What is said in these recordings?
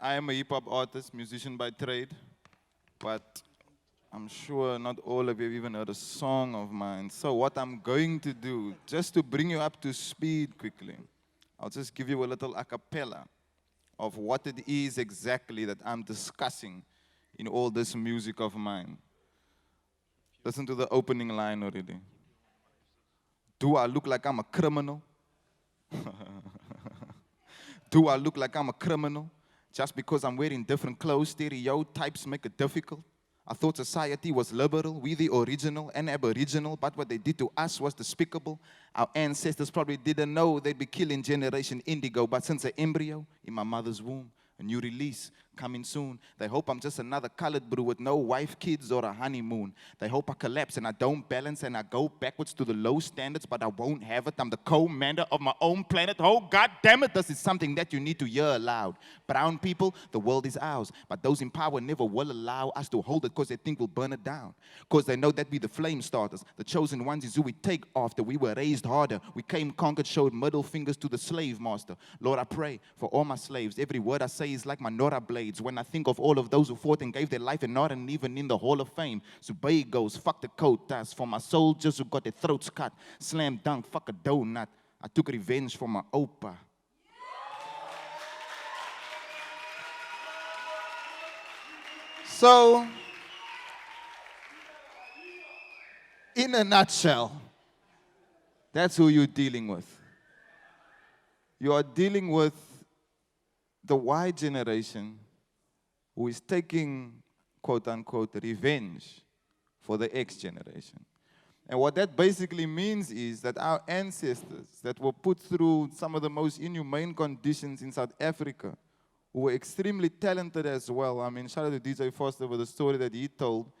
I am a hip-hop artist, musician by trade, but I'm sure not all of you have even heard a song of mine. So what I'm going to do, just to bring you up to speed quickly, I'll just give you a little a cappella of what it is exactly that I'm discussing in all this music of mine. Listen to the opening line already. Do I look like I'm a criminal? Do I look like I'm a criminal? Just because I'm wearing different clothes, stereotypes make it difficult. I thought society was liberal, we the original and aboriginal, but what they did to us was despicable. Our ancestors probably didn't know they'd be killing Generation Indigo, but since an embryo in my mother's womb, a new release coming soon. They hope I'm just another colored brew with no wife, kids, or a honeymoon. They hope I collapse and I don't balance and I go backwards to the low standards, but I won't have it. I'm the commander of my own planet. Oh, God damn it, this is something that you need to hear aloud. Brown people, the world is ours, but those in power never will allow us to hold it because they think we'll burn it down. Because they know that we the flame starters. The chosen ones is who we take after. We were raised harder. We came conquered, showed middle fingers to the slave master. Lord, I pray for all my slaves. Every word I say is like my Nora blades. When I think of all of those who fought and gave their life and not even in the Hall of Fame. Subay goes, fuck the quotas. For my soldiers who got their throats cut. Slam dunk, fuck a donut. I took revenge for my opa. So, in a nutshell, that's who you're dealing with. You are dealing with the Y generation who is taking, quote-unquote, revenge for the X generation. And what that basically means is that our ancestors that were put through some of the most inhumane conditions in South Africa, who were extremely talented as well. I mean, shout out to DJ Foster for the story that he told,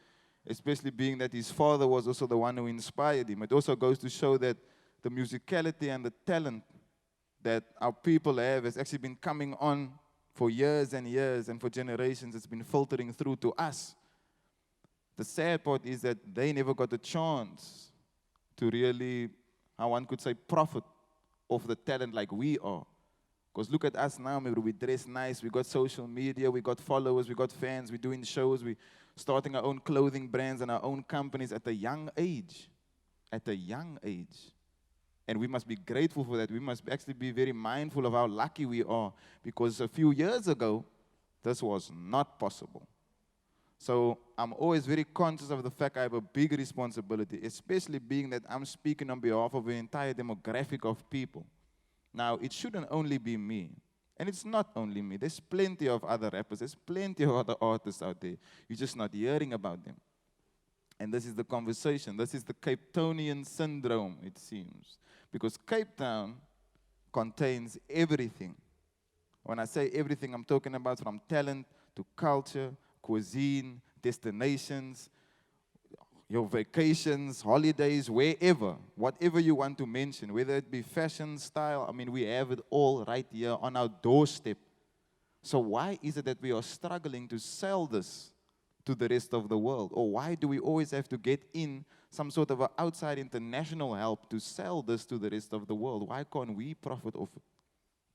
especially being that his father was also the one who inspired him. It also goes to show that the musicality and the talent that our people have has actually been coming on for years and years, and for generations it's been filtering through to us. The sad part is that they never got a chance to really, how one could say, profit off the talent like we are. Because look at us now, maybe we dress nice, we got social media, we got followers, we got fans, we're doing shows, we're starting our own clothing brands and our own companies at a young age. At a young age. And we must be grateful for that. We must actually be very mindful of how lucky we are, because a few years ago, this was not possible. So I'm always very conscious of the fact I have a big responsibility, especially being that I'm speaking on behalf of an entire demographic of people. Now, it shouldn't only be me. And it's not only me. There's plenty of other rappers. There's plenty of other artists out there. You're just not hearing about them. And this is the conversation. This is the Cape Townian syndrome, it seems. Because Cape Town contains everything. When I say everything, I'm talking about from talent to culture, cuisine, destinations, your vacations, holidays, wherever, whatever you want to mention, whether it be fashion, style, I mean, we have it all right here on our doorstep. So why is it that we are struggling to sell this to the rest of the world? Or why do we always have to get in some sort of outside international help to sell this to the rest of the world? Why can't we profit off it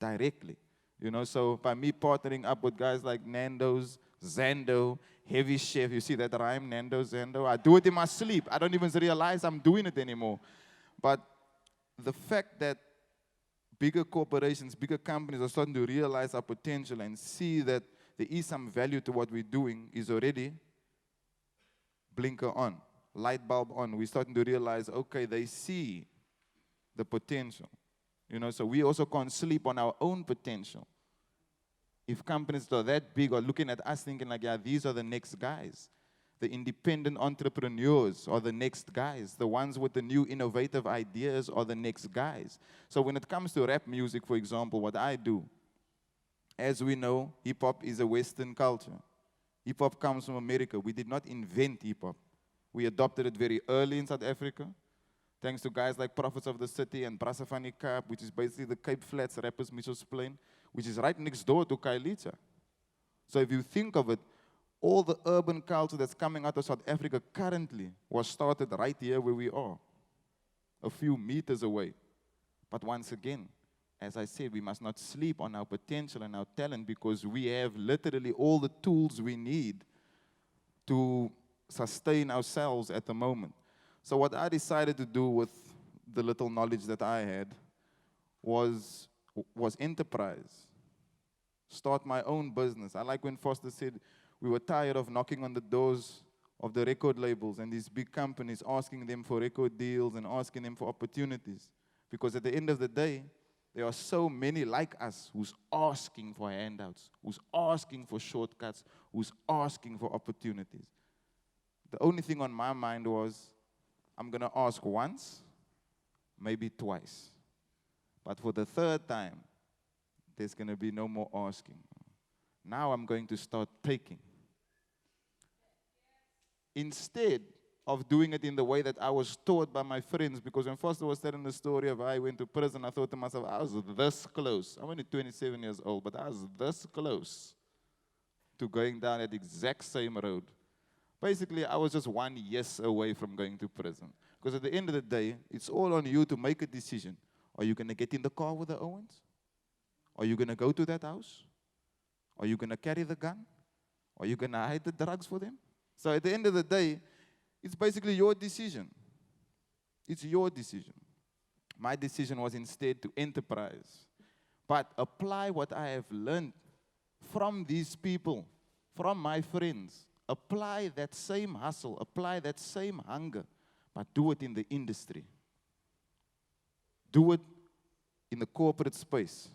directly? You know, so by me partnering up with guys like Nando's, Zando, Heavy Chef, you see that rhyme, Nando, Zando? I do it in my sleep. I don't even realize I'm doing it anymore. But the fact that bigger corporations, bigger companies are starting to realize our potential and see that there is some value to what we're doing is already blinker on, light bulb on. We're starting to realize, okay, they see the potential. You know, so we also can't sleep on our own potential. If companies are that big or looking at us thinking like, yeah, these are the next guys. The independent entrepreneurs are the next guys. The ones with the new innovative ideas are the next guys. So when it comes to rap music, for example, what I do, as we know, hip-hop is a Western culture. Hip-hop comes from America. We did not invent hip-hop. We adopted it very early in South Africa, thanks to guys like Prophets of the City and Brasafani Cap, which is basically the Cape Flats rappers Mitchell's Plain, which is right next door to Khayelitsha. So if you think of it, all the urban culture that's coming out of South Africa currently was started right here where we are, a few meters away. But once again, as I said, we must not sleep on our potential and our talent, because we have literally all the tools we need to sustain ourselves at the moment. So what I decided to do with the little knowledge that I had was enterprise. Start my own business. I like when Foster said we were tired of knocking on the doors of the record labels and these big companies, asking them for record deals and asking them for opportunities. Because at the end of the day, there are so many like us who's asking for handouts, who's asking for shortcuts, who's asking for opportunities. The only thing on my mind was, I'm going to ask once, maybe twice. But for the third time, there's going to be no more asking. Now I'm going to start taking. Instead of doing it in the way that I was taught by my friends, because when Foster was telling the story of how I went to prison, I thought to myself, I was this close. I'm only 27 years old, but I was this close to going down that exact same road. Basically, I was just 1 yes away from going to prison. Because at the end of the day, it's all on you to make a decision. Are you going to get in the car with the Owens? Are you going to go to that house? Are you going to carry the gun? Are you going to hide the drugs for them? So at the end of the day, it's basically your decision. It's your decision. My decision was instead to enterprise, but apply what I have learned from these people, from my friends. Apply that same hustle, apply that same hunger, but do it in the industry. Do it in the corporate space.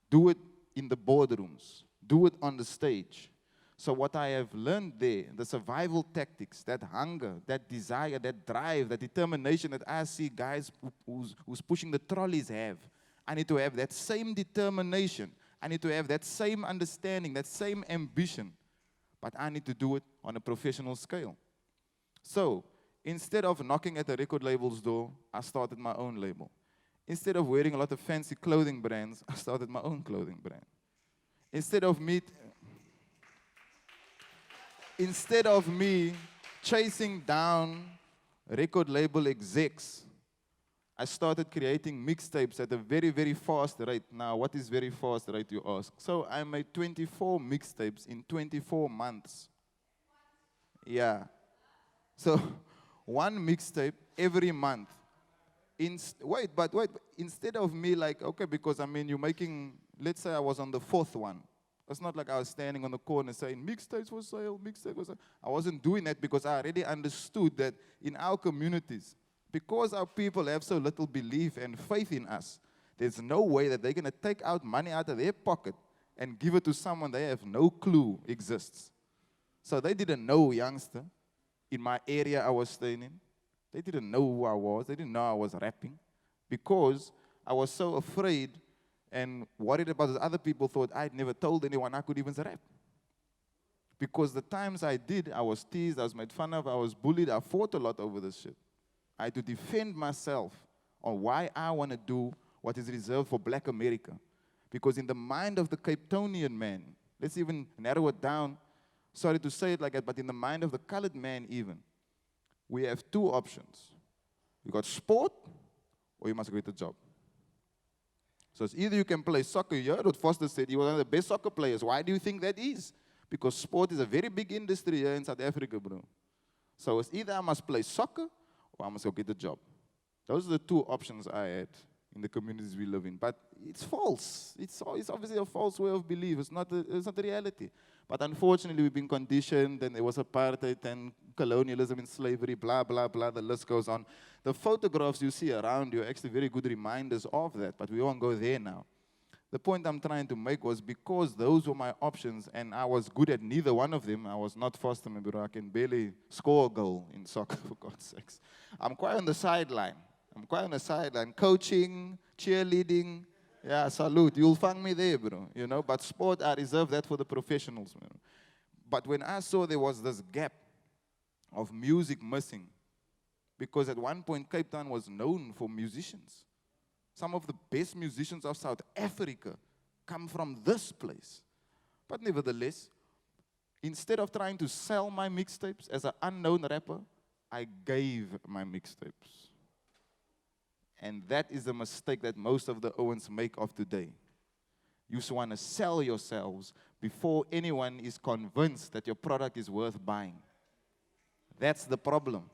Do it in the boardrooms. Do it on the stage. So what I have learned there, the survival tactics, that hunger, that desire, that drive, that determination that I see guys who's pushing the trolleys have, I need to have that same determination. I need to have that same understanding, that same ambition. But I need to do it on a professional scale. So instead of knocking at the record label's door, I started my own label. Instead of wearing a lot of fancy clothing brands, I started my own clothing brand. Instead of me chasing down record label execs, I started creating mixtapes at a very, very fast rate. Now, what is very fast rate, you ask? So I made 24 mixtapes in 24 months. Yeah. So one mixtape every month. Wait, instead of me like, okay, because I mean, you're making, let's say I was on the fourth one. It's not like I was standing on the corner saying, mixtapes for sale, mixtapes for sale. I wasn't doing that because I already understood that in our communities, because our people have so little belief and faith in us, there's no way that they're going to take out money out of their pocket and give it to someone they have no clue exists. So they didn't know Youngster in my area I was staying in. They didn't know who I was. They didn't know I was rapping because I was so afraid and worried about what other people thought. I'd never told anyone I could even rap. Because the times I did, I was teased, I was made fun of, I was bullied, I fought a lot over this shit. I had to defend myself on why I want to do what is reserved for Black America. Because in the mind of the Cape Townian man, let's even narrow it down, sorry to say it like that, but in the mind of the colored man even, we have two options. You got sport, or you must get a job. So it's either you can play soccer. You heard what Foster said, he was one of the best soccer players. Why do you think that is? Because sport is a very big industry here in South Africa, bro. So it's either I must play soccer, or I must go get a job. Those are the two options I had in the communities we live in. But it's false. It's obviously a false way of belief. It's not the reality. But unfortunately, we've been conditioned, and there was apartheid and colonialism and slavery, blah, blah, blah. The list goes on. The photographs you see around you are actually very good reminders of that, but we won't go there now. The point I'm trying to make was because those were my options, and I was good at neither one of them. I was not Foster, bro. I can barely score a goal in soccer, for God's sakes. I'm quite on the sideline. Coaching, cheerleading. Yeah, salute. You'll find me there, bro. You know, but sport, I reserve that for the professionals, man. But when I saw there was this gap of music missing, because at one point Cape Town was known for musicians. Some of the best musicians of South Africa come from this place. But nevertheless, instead of trying to sell my mixtapes as an unknown rapper, I gave my mixtapes. And that is a mistake that most of the Owens make of today. You just want to sell yourselves before anyone is convinced that your product is worth buying. That's the problem.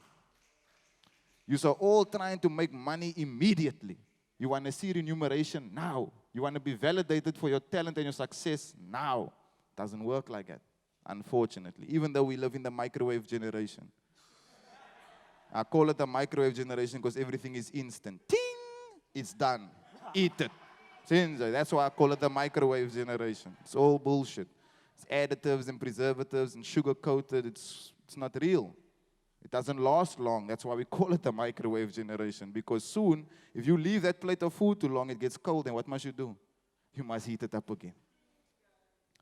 You are all trying to make money immediately. You want to see remuneration now. You want to be validated for your talent and your success now. Doesn't work like that, unfortunately, even though we live in the microwave generation. I call it the microwave generation because everything is instant. Ting! It's done. Eat it. That's why I call it the microwave generation. It's all bullshit. It's additives and preservatives and sugar-coated. It's not real. It doesn't last long. That's why we call it the microwave generation. Because soon, if you leave that plate of food too long, it gets cold. And what must you do? You must heat it up again.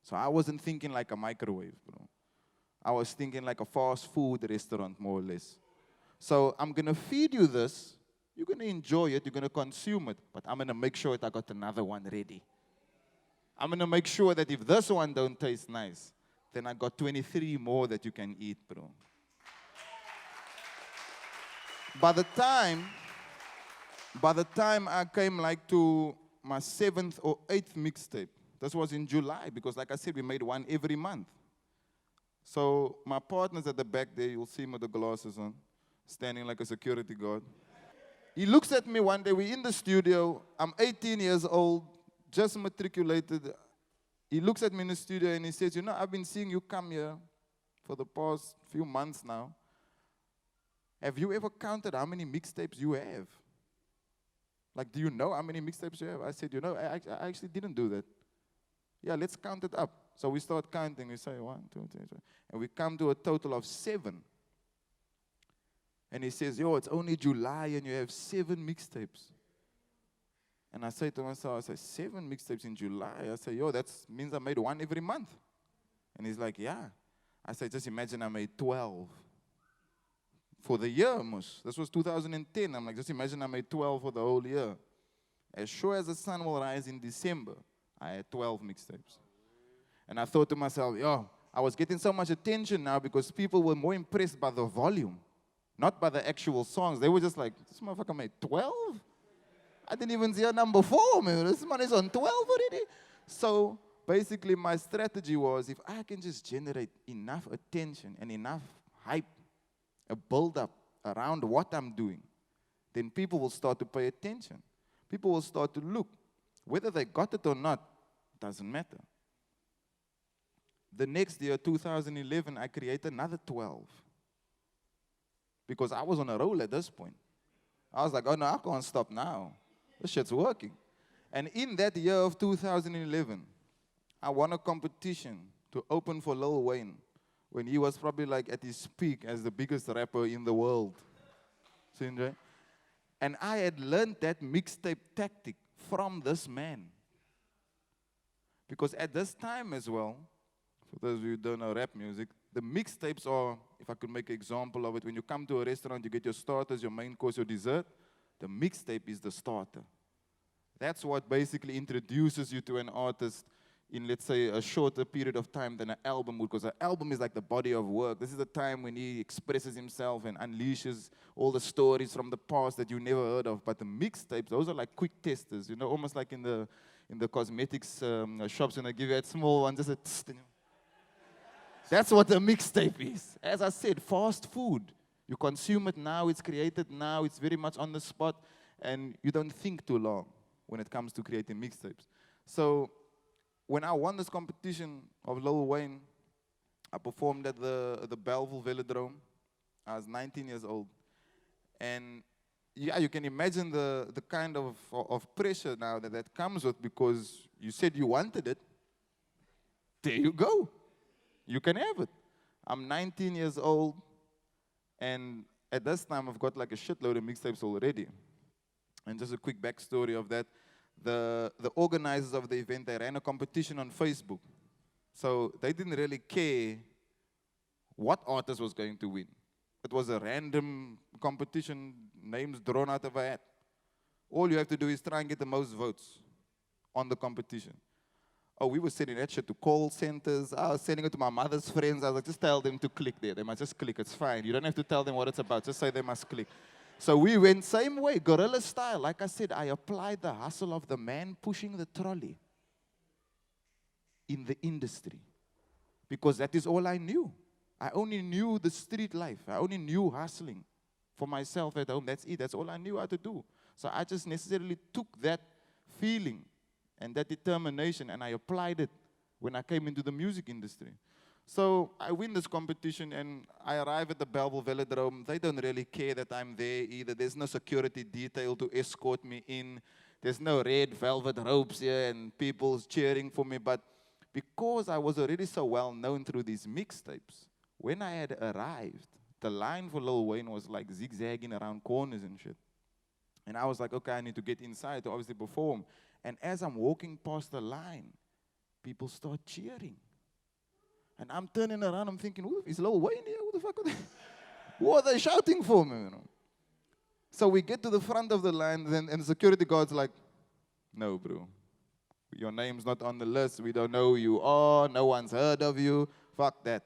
So I wasn't thinking like a microwave, bro. I was thinking like a fast food restaurant, more or less. So I'm going to feed you this. You're going to enjoy it. You're going to consume it. But I'm going to make sure that I got another one ready. I'm going to make sure that if this one don't taste nice, then I got 23 more that you can eat, bro. By the time I came like to my 7th or 8th mixtape, this was in July, because like I said, we made one every month. So my partner's at the back there, you'll see him with the glasses on, standing like a security guard. He looks at me one day, we're in the studio, I'm 18 years old, just matriculated. He looks at me in the studio and he says, you know, I've been seeing you come here for the past few months now. Have you ever counted how many mixtapes you have? Like, do you know how many mixtapes you have? I said, you know, I actually didn't do that. Yeah, let's count it up. So we start counting. We say 1, 2, 3, 4. And we come to a total of 7. And he says, yo, it's only July and you have 7 mixtapes. And I say to myself, 7 mixtapes in July? I say, yo, that means I made one every month. And he's like, yeah. I say, just imagine I made 12. For the year, Mus. This was 2010. I'm like, just imagine I made 12 for the whole year. As sure as the sun will rise in December, I had 12 mixtapes. And I thought to myself, yo, I was getting so much attention now because people were more impressed by the volume, not by the actual songs. They were just like, this motherfucker made 12? I didn't even see a number 4, man. This man is on 12 already. So basically my strategy was, if I can just generate enough attention and enough hype, a build-up around what I'm doing, then people will start to pay attention. People will start to look. Whether they got it or not, doesn't matter. The next year, 2011, I created another 12. Because I was on a roll at this point. I was like, oh no, I can't stop now. This shit's working. And in that year of 2011, I won a competition to open for Lil Wayne, when he was probably like at his peak as the biggest rapper in the world. And I had learned that mixtape tactic from this man. Because at this time as well, for those of you who don't know rap music, the mixtapes are, if I could make an example of it, when you come to a restaurant, you get your starters, your main course, your dessert. The mixtape is the starter. That's what basically introduces you to an artist in, let's say, a shorter period of time than an album would, because an album is like the body of work. This is the time when he expresses himself and unleashes all the stories from the past that you never heard of. But the mixtapes, those are like quick testers, you know, almost like in the cosmetics shops when they give you that small one, just a tst, you know. That's what a mixtape is. As I said, fast food. You consume it now, it's created now, it's very much on the spot, and you don't think too long when it comes to creating mixtapes. So when I won this competition of Lil Wayne, I performed at the Belleville Velodrome. I was 19 years old. And yeah, you can imagine the kind of pressure now that comes with, because you said you wanted it. There you go. You can have it. I'm 19 years old, and at this time I've got like a shitload of mixtapes already. And just a quick backstory of that. The organizers of the event, they ran a competition on Facebook. So they didn't really care what artist was going to win. It was a random competition, names drawn out of a hat. All you have to do is try and get the most votes on the competition. Oh, we were sending that shit to call centers. I was sending it to my mother's friends. I was like, just tell them to click there. They must just click. It's fine. You don't have to tell them what it's about. Just say they must click. So we went same way, guerrilla style. Like I said, I applied the hustle of the man pushing the trolley in the industry because that is all I knew. I only knew the street life. I only knew hustling for myself at home. That's it. That's all I knew how to do. So I just necessarily took that feeling and that determination and I applied it when I came into the music industry. So I win this competition and I arrive at the Belleville Velodrome. They don't really care that I'm there either. There's no security detail to escort me in. There's no red velvet ropes here and people cheering for me. But because I was already so well known through these mixtapes, when I had arrived, the line for Lil Wayne was like zigzagging around corners and shit. And I was like, okay, I need to get inside to obviously perform. And as I'm walking past the line, people start cheering. And I'm turning around, I'm thinking, is Lil Wayne here? Who the fuck are they? Who are they shouting for me? You know? So we get to the front of the line, and the security guard's like, no, bro. Your name's not on the list. We don't know who you are. No one's heard of you. Fuck that.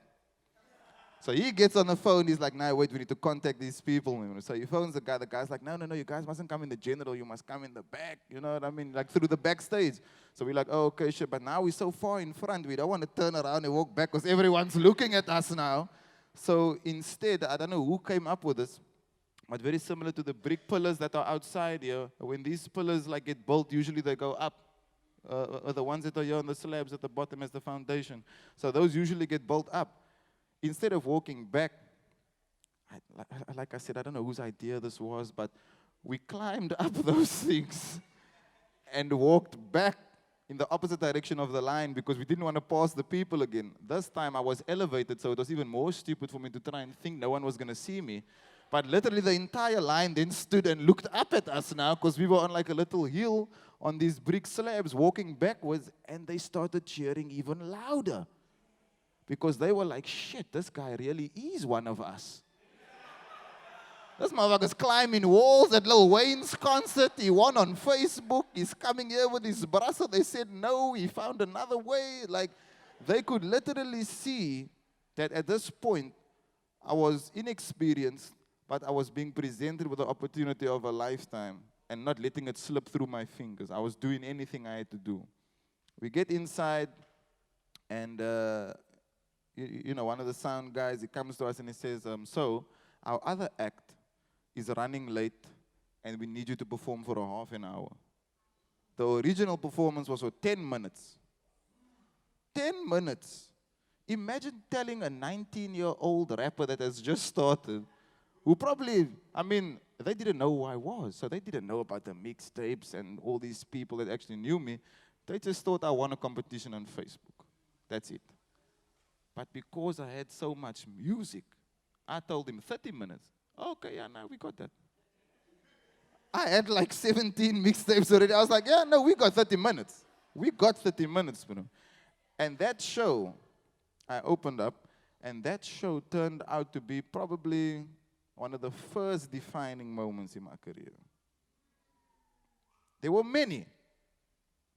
So he gets on the phone. He's like, nah, wait, we need to contact these people. So he phones the guy. The guy's like, no, you guys mustn't come in the general. You must come in the back. You know what I mean? Like through the backstage. So we're like, oh, okay, shit. But now we're so far in front. We don't want to turn around and walk back because everyone's looking at us now. So instead, I don't know who came up with this, but very similar to the brick pillars that are outside here. When these pillars like get built, usually they go up. The ones that are here on the slabs at the bottom as the foundation. So those usually get built up. Instead of walking back, like I said, I don't know whose idea this was, but we climbed up those things and walked back in the opposite direction of the line because we didn't want to pass the people again. This time I was elevated, so it was even more stupid for me to try and think no one was going to see me. But literally the entire line then stood and looked up at us now because we were on like a little hill on these brick slabs walking backwards, and they started cheering even louder. Because they were like, shit, this guy really is one of us. This motherfucker's climbing walls at Lil Wayne's concert. He won on Facebook. He's coming here with his brother. They said no, he found another way. Like, they could literally see that at this point, I was inexperienced, but I was being presented with the opportunity of a lifetime and not letting it slip through my fingers. I was doing anything I had to do. We get inside, and you know, one of the sound guys, he comes to us and he says, so our other act is running late and we need you to perform for a half an hour. The original performance was for 10 minutes. 10 minutes. Imagine telling a 19-year-old rapper that has just started, who probably, I mean, they didn't know who I was, so they didn't know about the mixtapes and all these people that actually knew me. They just thought I won a competition on Facebook. That's it. But because I had so much music, I told him 30 minutes. Okay, yeah, now we got that. I had like 17 mixtapes already. I was like, yeah, no, we got 30 minutes. We got 30 minutes, you know. And that show, I opened up, and that show turned out to be probably one of the first defining moments in my career. There were many.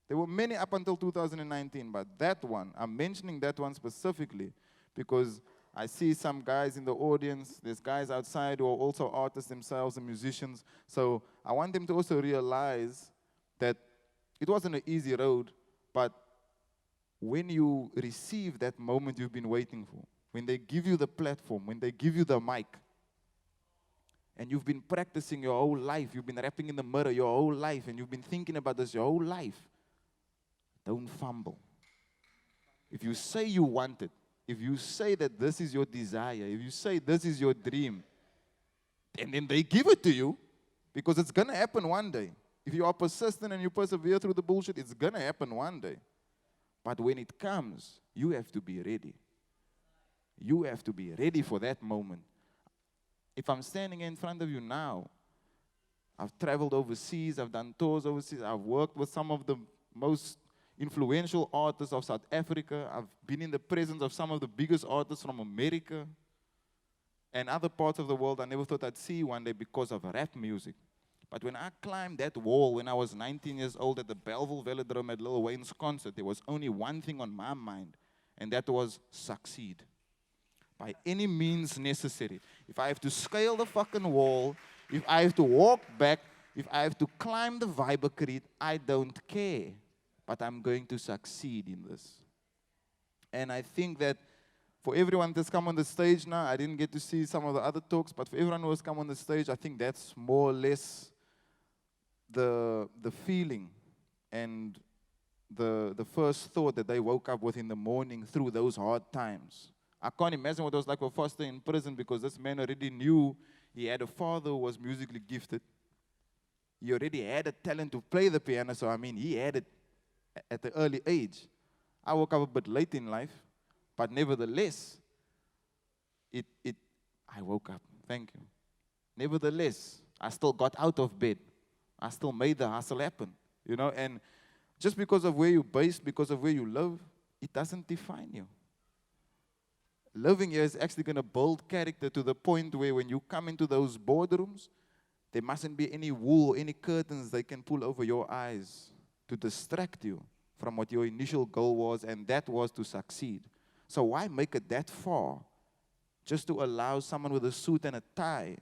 There were many up until 2019, but that one, I'm mentioning that one specifically because I see some guys in the audience, there's guys outside who are also artists themselves and musicians, so I want them to also realize that it wasn't an easy road, but when you receive that moment you've been waiting for, when they give you the platform, when they give you the mic, and you've been practicing your whole life, you've been rapping in the mirror your whole life, and you've been thinking about this your whole life, don't fumble. If you say you want it, if you say that this is your desire, if you say this is your dream, and then they give it to you, because it's going to happen one day. If you are persistent and you persevere through the bullshit, it's going to happen one day. But when it comes, you have to be ready. You have to be ready for that moment. If I'm standing in front of you now, I've traveled overseas, I've done tours overseas, I've worked with some of the most influential artists of South Africa. I've been in the presence of some of the biggest artists from America and other parts of the world I never thought I'd see one day because of rap music. But when I climbed that wall when I was 19 years old at the Belleville Velodrome at Lil Wayne's concert, there was only one thing on my mind, and that was succeed. By any means necessary. If I have to scale the fucking wall, If I have to walk back, if I have to climb the Vibercrete, I don't care. But I'm going to succeed in this. And I think that for everyone that's come on the stage now, I didn't get to see some of the other talks, but for everyone who has come on the stage, I think that's more or less the feeling and the first thought that they woke up with in the morning through those hard times. I can't imagine what it was like for Foster in prison, because this man already knew he had a father who was musically gifted. He already had a talent to play the piano, so I mean, he had it at the early age. I woke up a bit late in life, but nevertheless, I woke up. Thank you. Nevertheless, I still got out of bed. I still made the hustle happen, you know. And just because of where you're based, because of where you live, it doesn't define you. Living here is actually going to build character to the point where when you come into those boardrooms, there mustn't be any wool, any curtains they can pull over your eyes to distract you from what your initial goal was, and that was to succeed. So why make it that far just to allow someone with a suit and a tie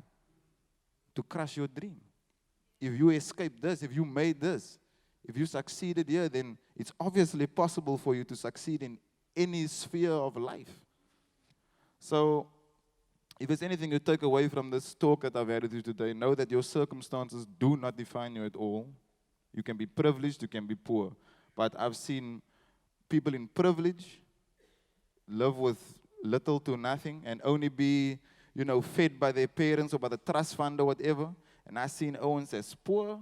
to crush your dream? If you escaped this, if you made this, if you succeeded here, then it's obviously possible for you to succeed in any sphere of life. So, if there's anything you take away from this talk that I've had with you today, know that your circumstances do not define you at all. You can be privileged, you can be poor. But I've seen people in privilege live with little to nothing and only be, you know, fed by their parents or by the trust fund or whatever. And I've seen Owens as poor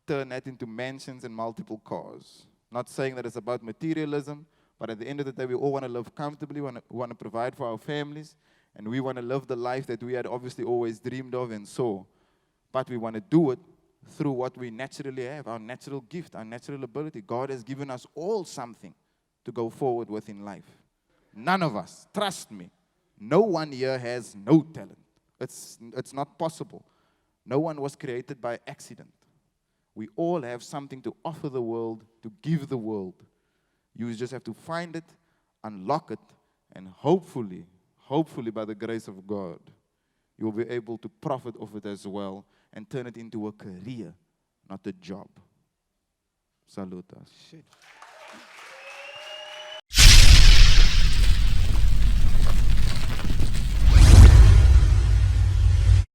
turn that into mansions and multiple cars. Not saying that it's about materialism, but at the end of the day, we all want to live comfortably, we want to provide for our families, and we want to live the life that we had obviously always dreamed of and saw. But we want to do it through what we naturally have, our natural gift, our natural ability. God has given us all something to go forward with in life. None of us, trust me, no one here has no talent. It's not possible. No one was created by accident. We all have something to offer the world, to give the world. You just have to find it, unlock it, and hopefully by the grace of God, you'll be able to profit off it as well and turn it into a career, not a job. Salutas. Shit.